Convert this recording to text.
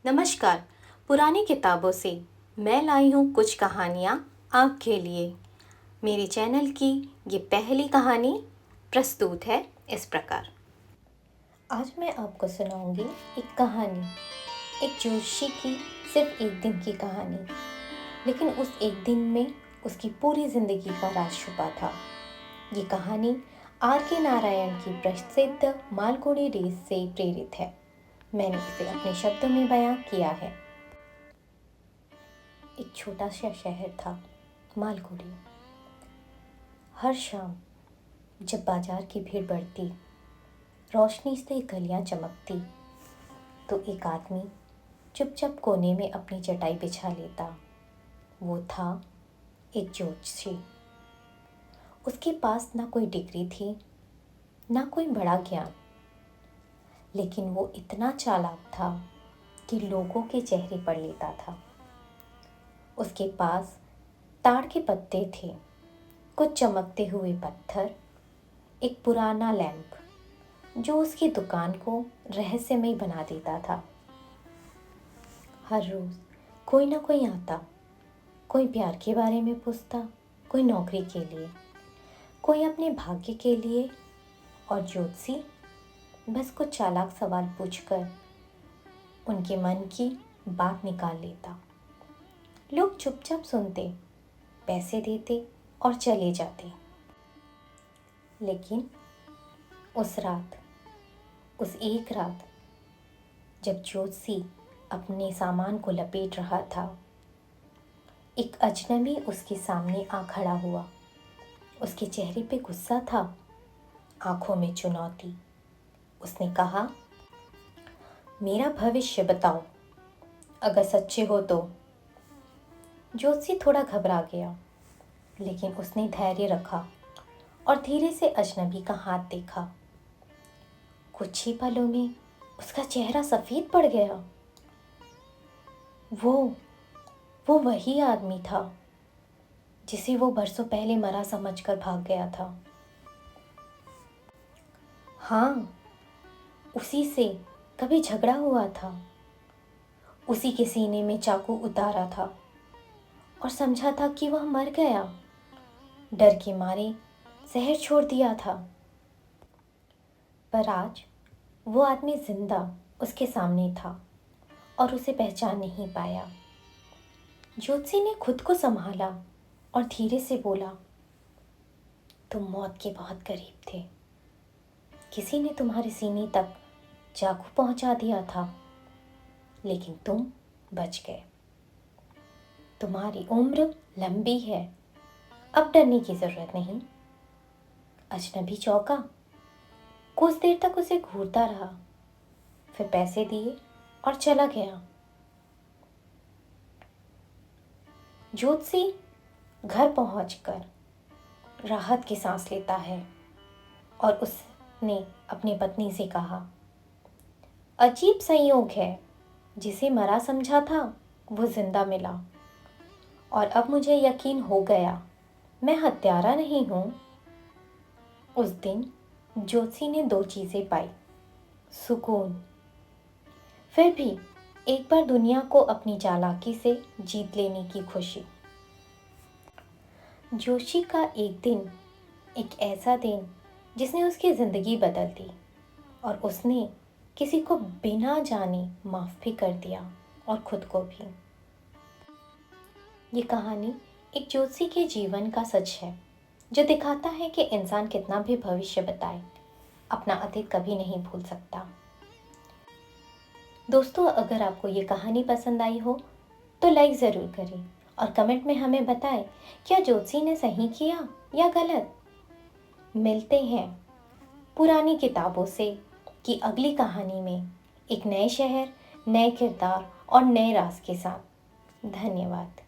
नमस्कार। पुरानी किताबों से मैं लाई हूँ कुछ कहानियाँ आपके लिए। मेरे चैनल की ये पहली कहानी प्रस्तुत है इस प्रकार। आज मैं आपको सुनाऊंगी एक कहानी, एक जोशी की सिर्फ एक दिन की कहानी। लेकिन उस एक दिन में उसकी पूरी जिंदगी का राज छुपा था। ये कहानी R.K. नारायण की प्रसिद्ध मालगुडी डेज से प्रेरित है। मैंने इसे अपने शब्दों में बयां किया है। एक छोटा सा शहर था, मालगुडी। हर शाम जब बाजार की भीड़ बढ़ती, रोशनी से गलियां चमकती, तो एक आदमी चुपचाप कोने में अपनी चटाई बिछा लेता। वो था एक जोशी। उसके पास ना कोई डिग्री थी, ना कोई बड़ा ज्ञान, लेकिन वो इतना चालाक था कि लोगों के चेहरे पढ़ लेता था। उसके पास ताड़ के पत्ते थे, कुछ चमकते हुए पत्थर, एक पुराना लैंप जो उसकी दुकान को रहस्यमय बना देता था। हर रोज कोई ना कोई आता, कोई प्यार के बारे में पूछता, कोई नौकरी के लिए, कोई अपने भाग्य के लिए, और ज्योतिषी बस कुछ चालाक सवाल पूछकर उनके मन की बात निकाल लेता। लोग चुपचाप सुनते, पैसे देते और चले जाते। लेकिन उस एक रात जब ज्योतिषी अपने सामान को लपेट रहा था, एक अजनबी उसके सामने आ खड़ा हुआ। उसके चेहरे पे गुस्सा था, आंखों में चुनौती। उसने कहा, मेरा भविष्य बताओ, अगर सच्चे हो तो। ज्योतिषी थोड़ा घबरा गया, लेकिन उसने धैर्य रखा और धीरे से अजनबी का हाथ देखा। कुछ ही पलों में उसका चेहरा सफेद पड़ गया। वो वही आदमी था जिसे वो बरसों पहले मरा समझकर भाग गया था। हाँ, उसी से कभी झगड़ा हुआ था, उसी के सीने में चाकू उतारा था और समझा था कि वह मर गया। डर के मारे शहर छोड़ दिया था। पर आज वो आदमी जिंदा उसके सामने था और उसे पहचान नहीं पाया। ज्योतिषी ने खुद को संभाला और धीरे से बोला, तुम मौत के बहुत करीब थे। किसी ने तुम्हारे सीने तक चाकू पहुंचा दिया था, लेकिन तुम बच गए। तुम्हारी उम्र लंबी है, अब डरने की जरूरत नहीं। अजनबी चौंका, कुछ देर तक उसे घूरता रहा, फिर पैसे दिए और चला गया। ज्योतिषी घर पहुंचकर राहत की सांस लेता है और उसने अपनी पत्नी से कहा, अजीब संयोग है, जिसे मरा समझा था वो जिंदा मिला, और अब मुझे यकीन हो गया मैं हत्यारा नहीं हूं। उस दिन ज्योतिषी ने दो चीजें पाई, सुकून, फिर भी एक बार दुनिया को अपनी चालाकी से जीत लेने की खुशी। जोशी का एक ऐसा दिन जिसने उसकी जिंदगी बदल दी, और उसने किसी को बिना जाने माफ भी कर दिया और खुद को भी। ये कहानी एक ज्योतिषी के जीवन का सच है, जो दिखाता है कि इंसान कितना भी भविष्य बताए, अपना अतीत कभी नहीं भूल सकता। दोस्तों, अगर आपको ये कहानी पसंद आई हो तो लाइक ज़रूर करें और कमेंट में हमें बताएं, क्या ज्योतिषी ने सही किया या गलत। मिलते हैं पुरानी किताबों से की अगली कहानी में, एक नए शहर, नए किरदार और नए राज के साथ। धन्यवाद।